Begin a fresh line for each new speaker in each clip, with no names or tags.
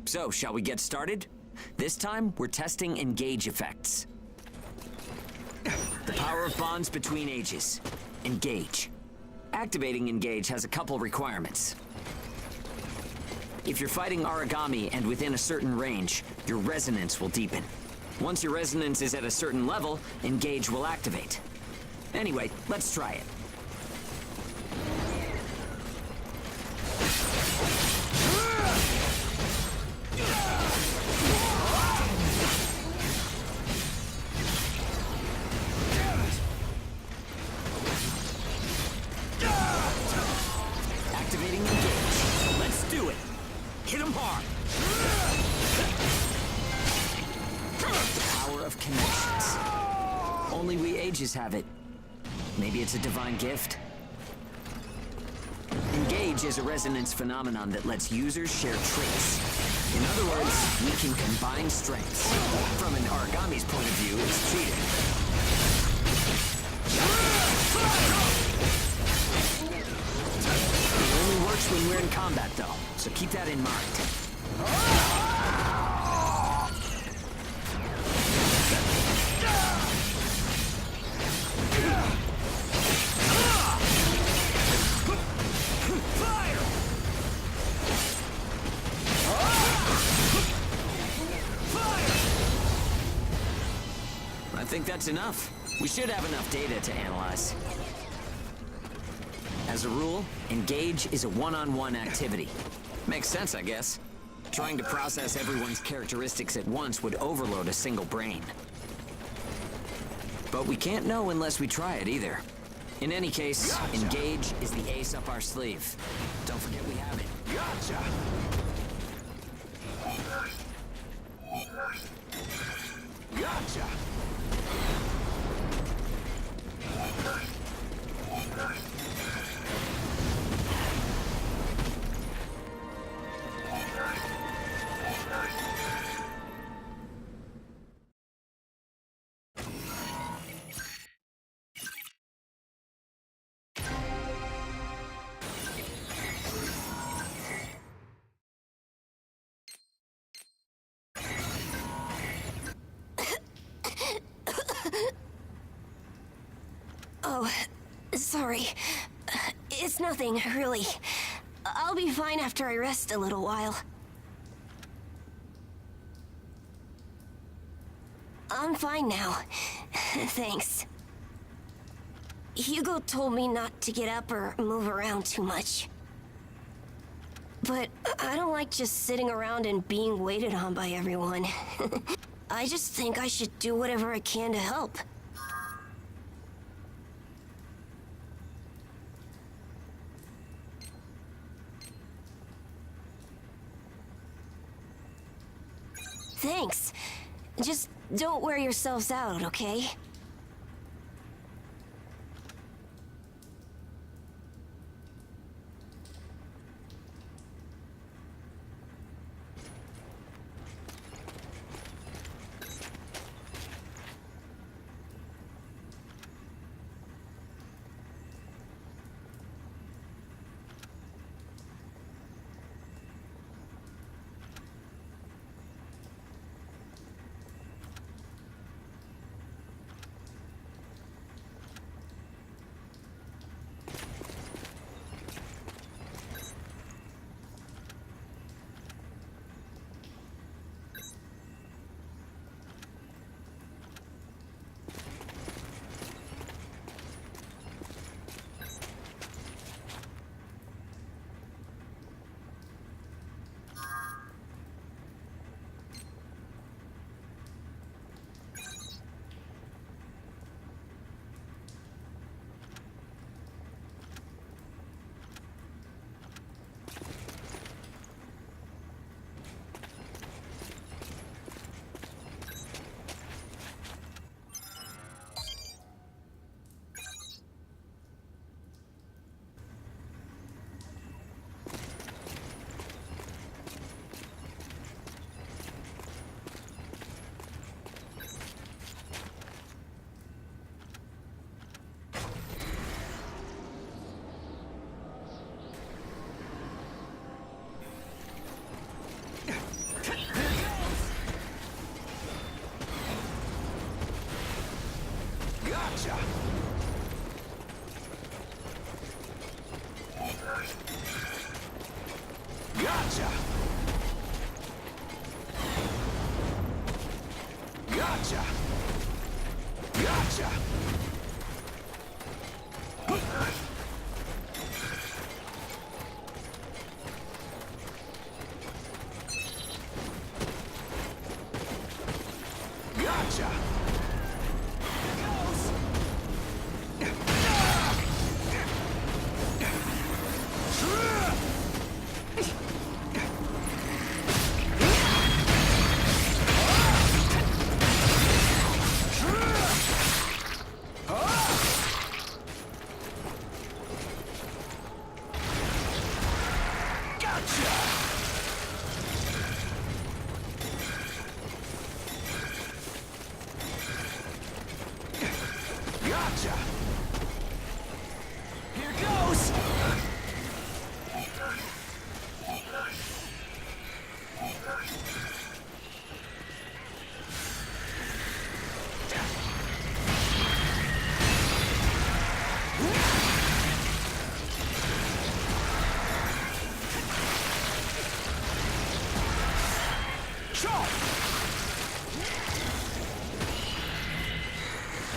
So, shall we get started? This time, we're testing engage effects. The power of bonds between ages. Engage. Activating engage has a couple requirements. If you're fighting Aragami and within a certain range, your resonance will deepen. Once your resonance is at a certain level, engage will activate. Anyway, let's try it. Activating engage. Let's do it. Hit him hard. The power of connections. Only we ages have it. Maybe it's a divine gift. Engage is a resonance phenomenon that lets users share traits. In other words, we can combine strengths. From an Aragami's point of view, it's cheating. It only works when we're in combat, though, so keep that in mind. I think that's enough. We should have enough data to analyze. As a rule, engage is a one-on-one activity. Makes sense, I guess. Trying to process everyone's characteristics at once would overload a single brain. But we can't know unless we try it either. In any case, engage is the ace up our sleeve. Don't forget we have it.
Gotcha! Gotcha!
Oh, sorry. It's nothing, really. I'll be fine after I rest a little while. I'm fine now. Thanks. Hugo told me not to get up or move around too much. But I don't like just sitting around and being waited on by everyone. I just think I should do whatever I can to help. Thanks. Just don't wear yourselves out, okay?
Gotcha! Gotcha! Gotcha! Gotcha! Gotcha! Here goes!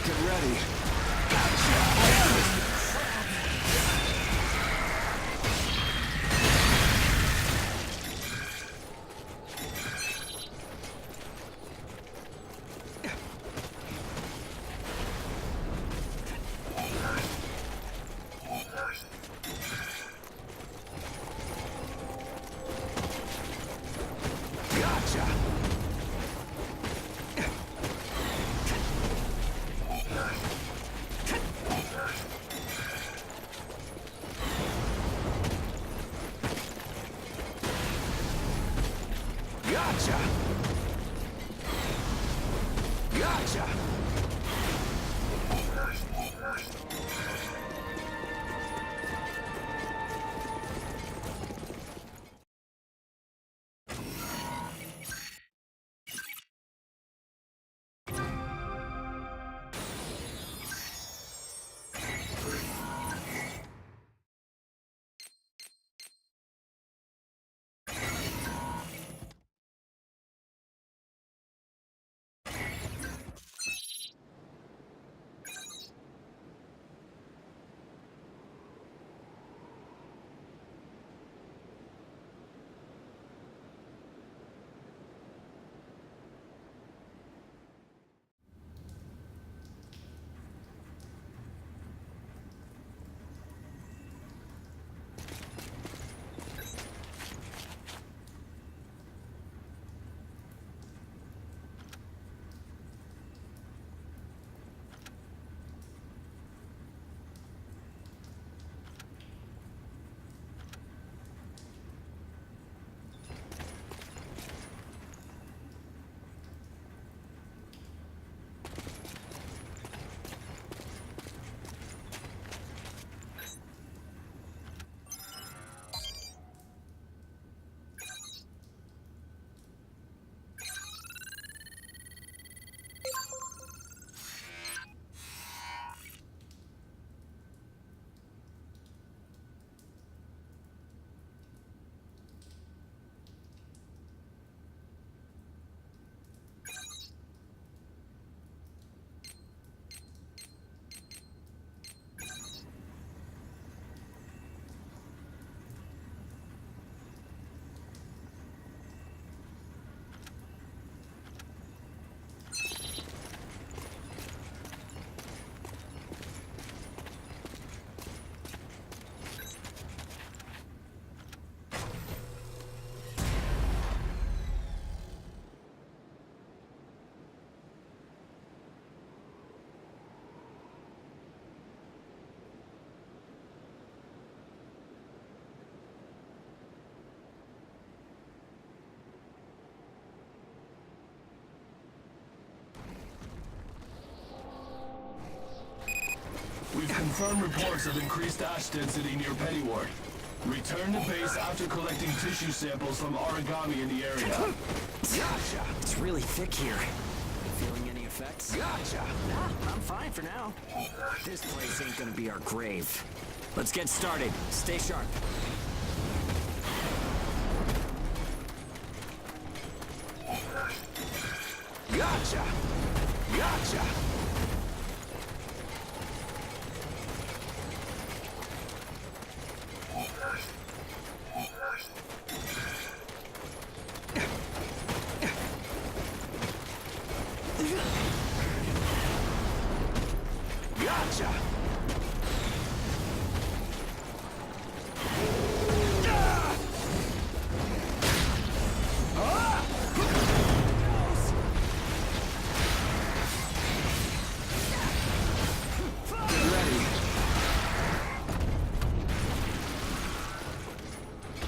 Get ready. Gotcha! Gotcha! Gotcha!
We've confirmed reports of increased ash density near Pennyward. Return to base after collecting tissue samples from origami in the area.
Gotcha!
It's really thick here. Feeling any effects?
Gotcha!
Nah, I'm fine for now. This place ain't gonna be our grave. Let's get started. Stay sharp.
Gotcha! Gotcha! Gotcha!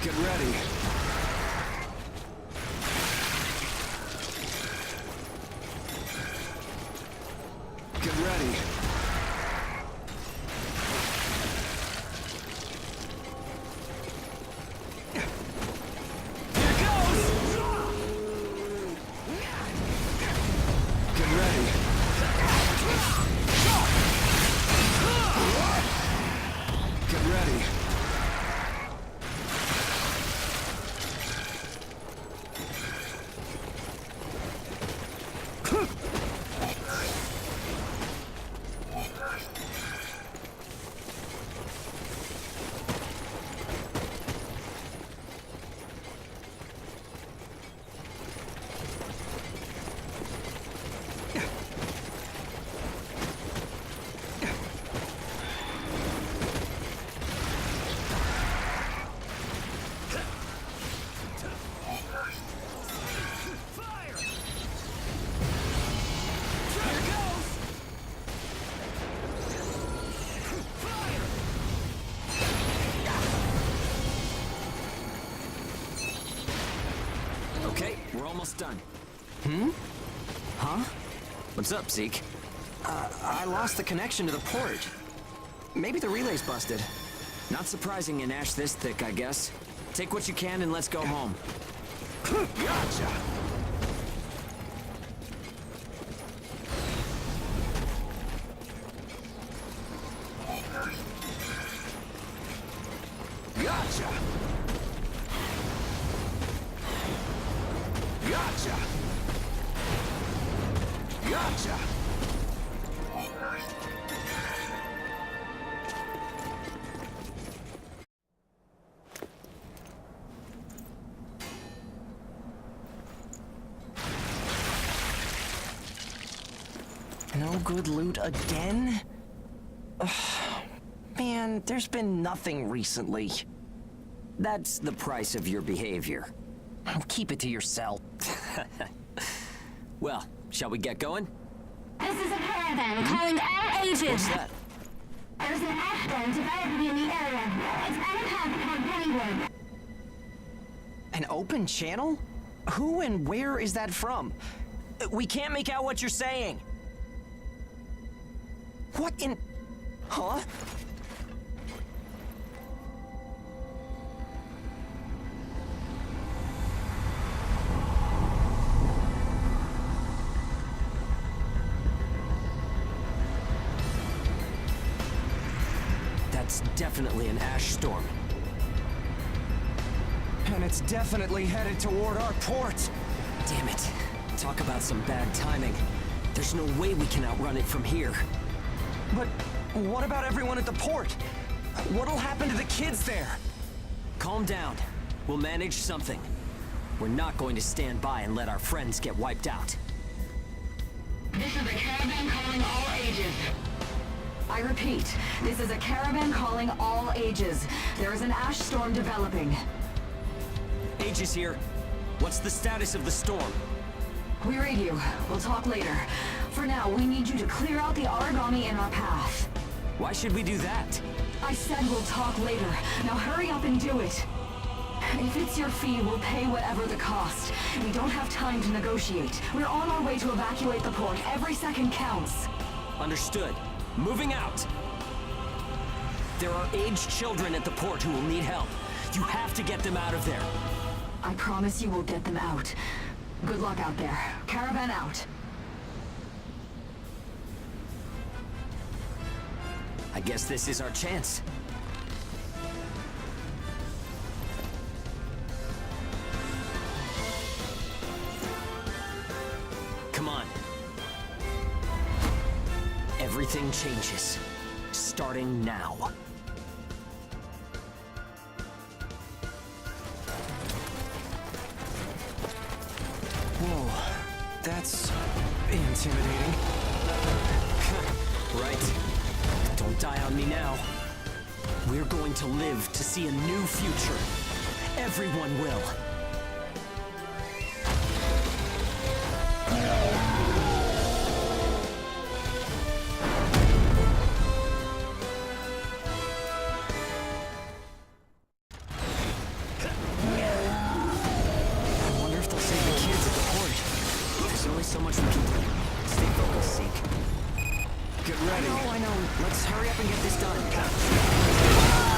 Get ready. Get ready. Here goes! Get ready. Get ready.
Okay, we're almost done. Huh? What's up, Zeke?
I lost the connection to the port. Maybe the relay's busted.
Not surprising in ash this thick, I guess. Take what you can and let's go home.
Gotcha! Gotcha! Gotcha! Gotcha!
No good loot again? Ugh. Man, there's been nothing recently.
That's the price of your behavior.
Keep it to yourself.
Well, shall we get going?
This is a caravan calling all ages.
What's that?
There's an ash storm developing in the area. It's on a path toward Pennywood.
An open channel? Who and where is that from? We can't make out what you're saying. What in... Huh?
That's definitely an ash storm.
And it's definitely headed toward our port.
Damn it. Talk about some bad timing. There's no way we can outrun it from here.
But what about everyone at the port? What'll happen to the kids there?
Calm down. We'll manage something. We're not going to stand by and let our friends get wiped out.
This is a caravan calling all ages.
I repeat, this is a caravan calling all ages. There is an ash storm developing.
Aegis here. What's the status of the storm?
We read you. We'll talk later. For now, we need you to clear out the origami in our path.
Why should we do that?
I said we'll talk later. Now hurry up and do it. If it's your fee, we'll pay whatever the cost. We don't have time to negotiate. We're on our way to evacuate the port. Every second counts.
Understood. Moving out. There are aged children at the port who will need help. You have to get them out of there.
I promise you we'll get them out. Good luck out there. Caravan out.
I guess this is our chance. Come on. everything changes. Starting now.
Whoa, that's intimidating.
Right. Don't die on me now. We're going to live to see a new future. Everyone will. I wonder if they'll save the kids at the port. There's only so much we can do. Stay focused, Zeke.
Get ready.
I know. Let's hurry up and get this done.
Get ready.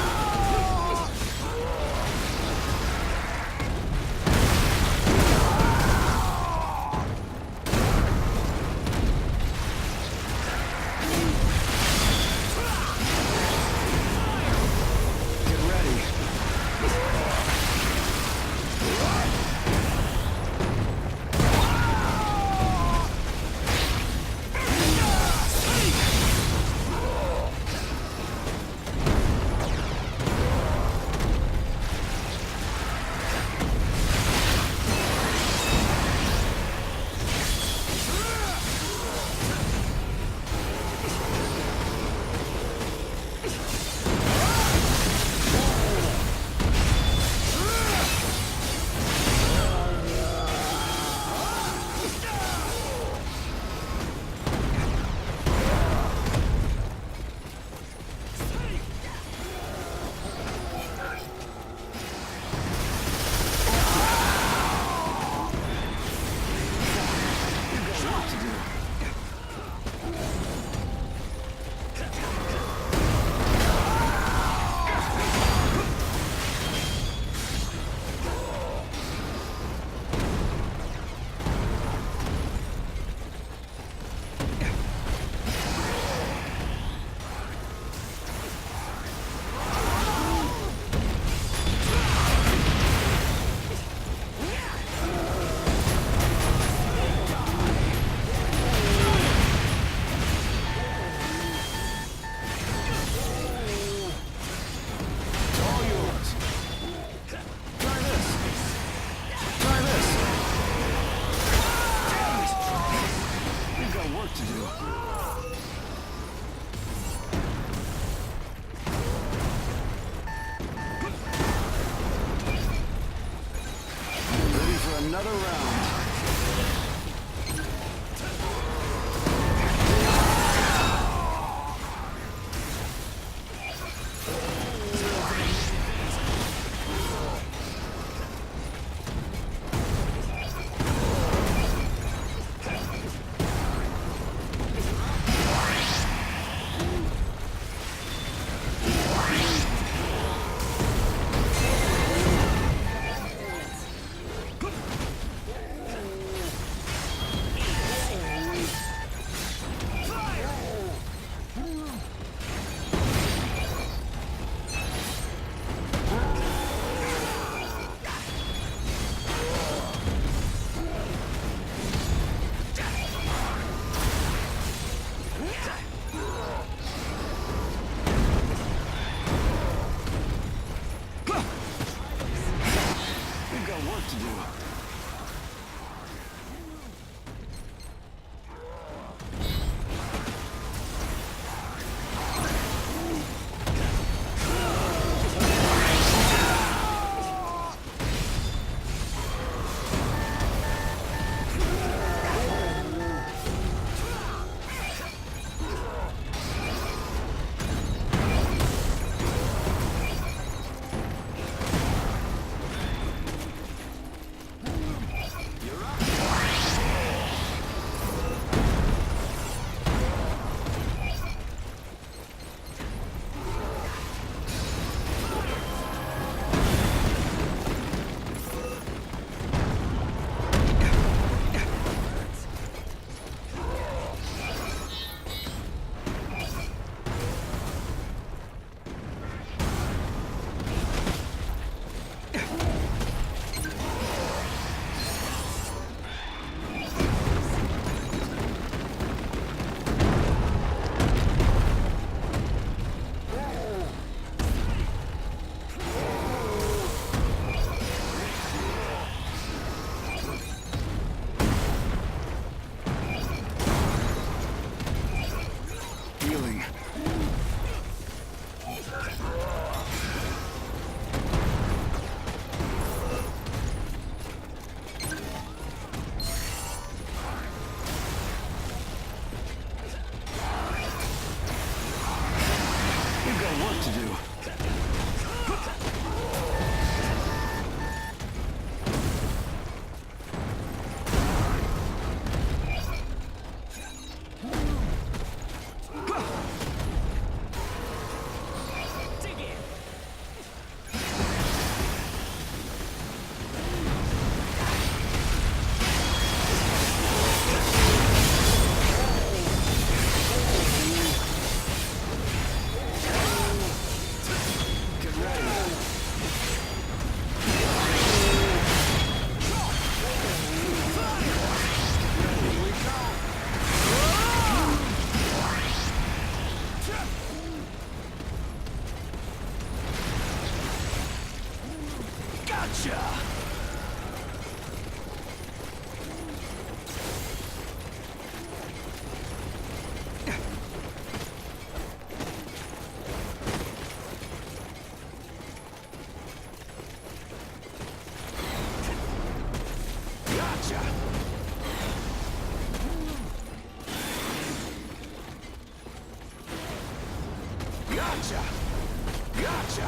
Another round. Gotcha! Gotcha! Gotcha! Gotcha!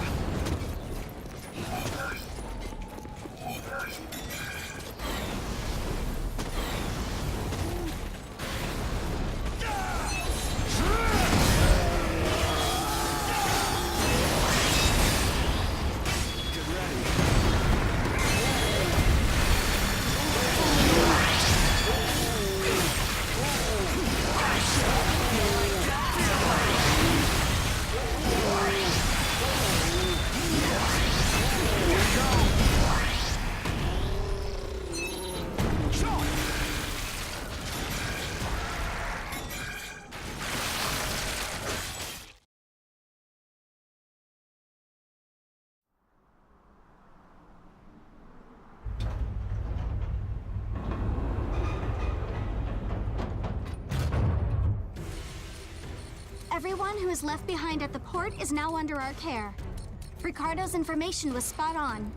Get ready.
Everyone who is left behind at the port is now under our care. Ricardo's information was spot on.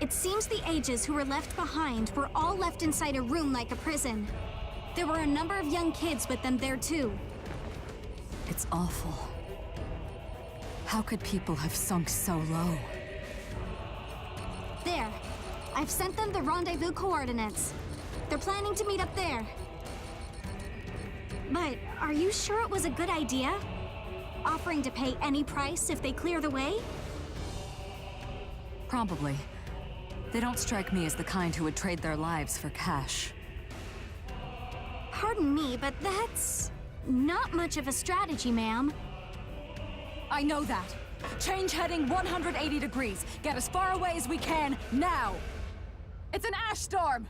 It seems the Ages who were left behind were all left inside a room like a prison. There were a number of young kids with them there too.
It's awful. How could people have sunk so low?
There. I've sent them the rendezvous coordinates. They're planning to meet up there. But are you sure it was a good idea? Offering to pay any price if they clear the way?
Probably. They don't strike me as the kind who would trade their lives for cash.
Pardon me, but that's not much of a strategy, ma'am.
I know that. Change heading 180 degrees. Get as far away as we can, now! It's an ash storm!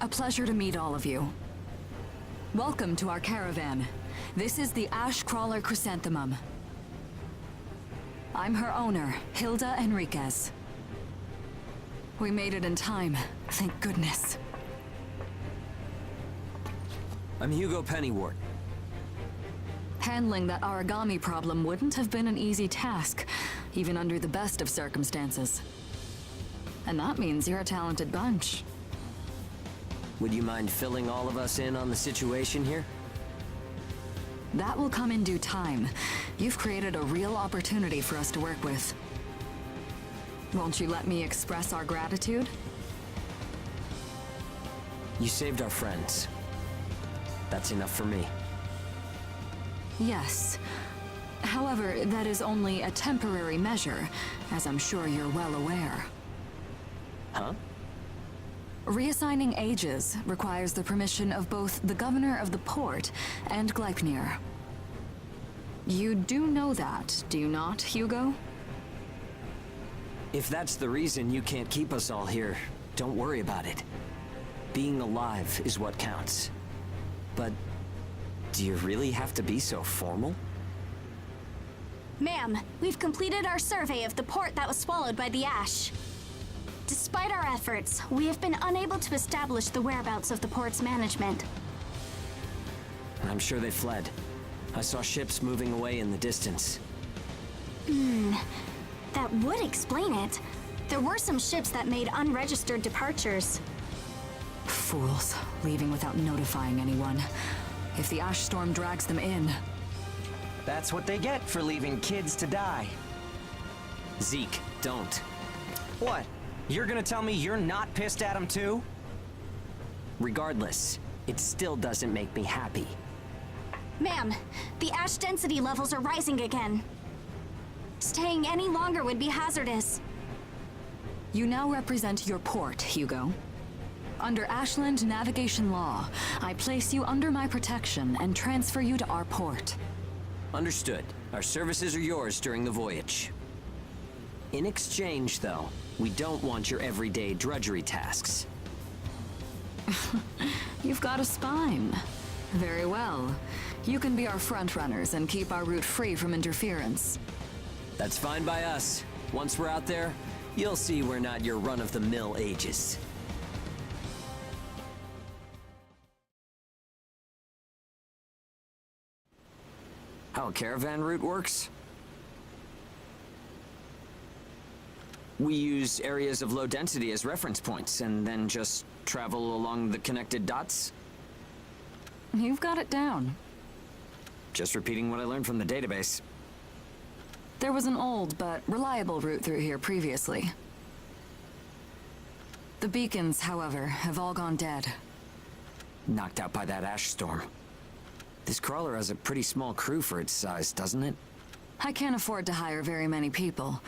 A pleasure to meet all of you. Welcome to our caravan. This is the Ash Crawler Chrysanthemum. I'm her owner, Hilda Enriquez. We made it in time, thank goodness.
I'm Hugo Pennywort.
Handling that origami problem wouldn't have been an easy task, even under the best of circumstances. And that means you're a talented bunch.
Would you mind filling all of us in on the situation here?
That will come in due time. You've created a real opportunity for us to work with. Won't you let me express our gratitude?
You saved our friends. That's enough for me.
Yes. However, that is only a temporary measure, as I'm sure you're well aware.
Huh?
Reassigning Ages requires the permission of both the governor of the port and Gleipnir. You do know that, do you not, Hugo?
If that's the reason you can't keep us all here, don't worry about it. Being alive is what counts. But do you really have to be so formal?
Ma'am, we've completed our survey of the port that was swallowed by the ash. Despite our efforts, we have been unable to establish the whereabouts of the port's management.
I'm sure they fled. I saw ships moving away in the distance.
That would explain it. There were some ships that made unregistered departures.
Fools, leaving without notifying anyone. If the ash storm drags them in...
That's what they get for leaving kids to die.
Zeke, don't.
What? You're gonna tell me you're not pissed at him too?
Regardless, it still doesn't make me happy.
Ma'am, the ash density levels are rising again. Staying any longer would be hazardous.
You now represent your port, Hugo. Under Ashland navigation law, I place you under my protection and transfer you to our port.
Understood. Our services are yours during the voyage. In exchange, though, we don't want your everyday drudgery tasks.
You've got a spine. Very well. You can be our front runners and keep our route free from interference.
That's fine by us. Once we're out there, you'll see we're not your run-of-the-mill Aegis. How a caravan route works? We use areas of low density as reference points, and then just travel along the connected dots?
You've got it down.
Just repeating what I learned from the database.
There was an old but reliable route through here previously. The beacons, however, have all gone dead.
Knocked out by that ash storm. This crawler has a pretty small crew for its size, doesn't it?
I can't afford to hire very many people.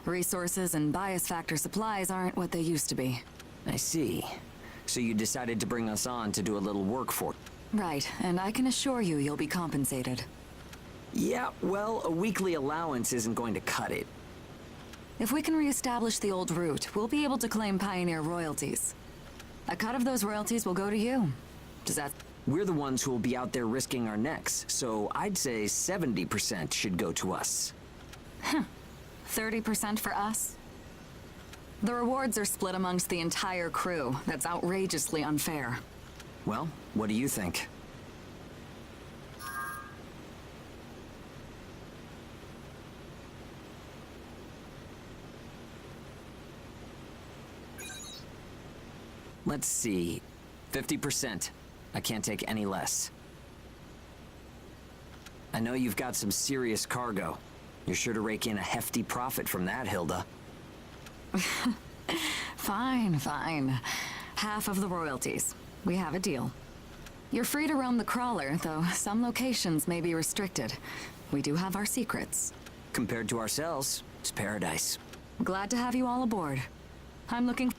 Resources and bias factor supplies aren't what they used to be.
I see. So you decided to bring us on to do a little work for...
Right, and I can assure you you'll be compensated.
Yeah, well, a weekly allowance isn't going to cut it.
If we can reestablish the old route, we'll be able to claim Pioneer royalties. A cut of those royalties will go to you. Does that...
We're the ones who will be out there risking our necks, so I'd say 70% should go to us.
30% for us? The rewards are split amongst the entire crew. That's outrageously unfair.
Well, what do you think? Let's see. 50%. I can't take any less. I know you've got some serious cargo. You're sure to rake in a hefty profit from that, Hilda.
Fine, fine. Half of the royalties. We have a deal. You're free to roam the crawler, though some locations may be restricted. We do have our secrets.
Compared to ourselves, it's paradise.
Glad to have you all aboard. I'm looking...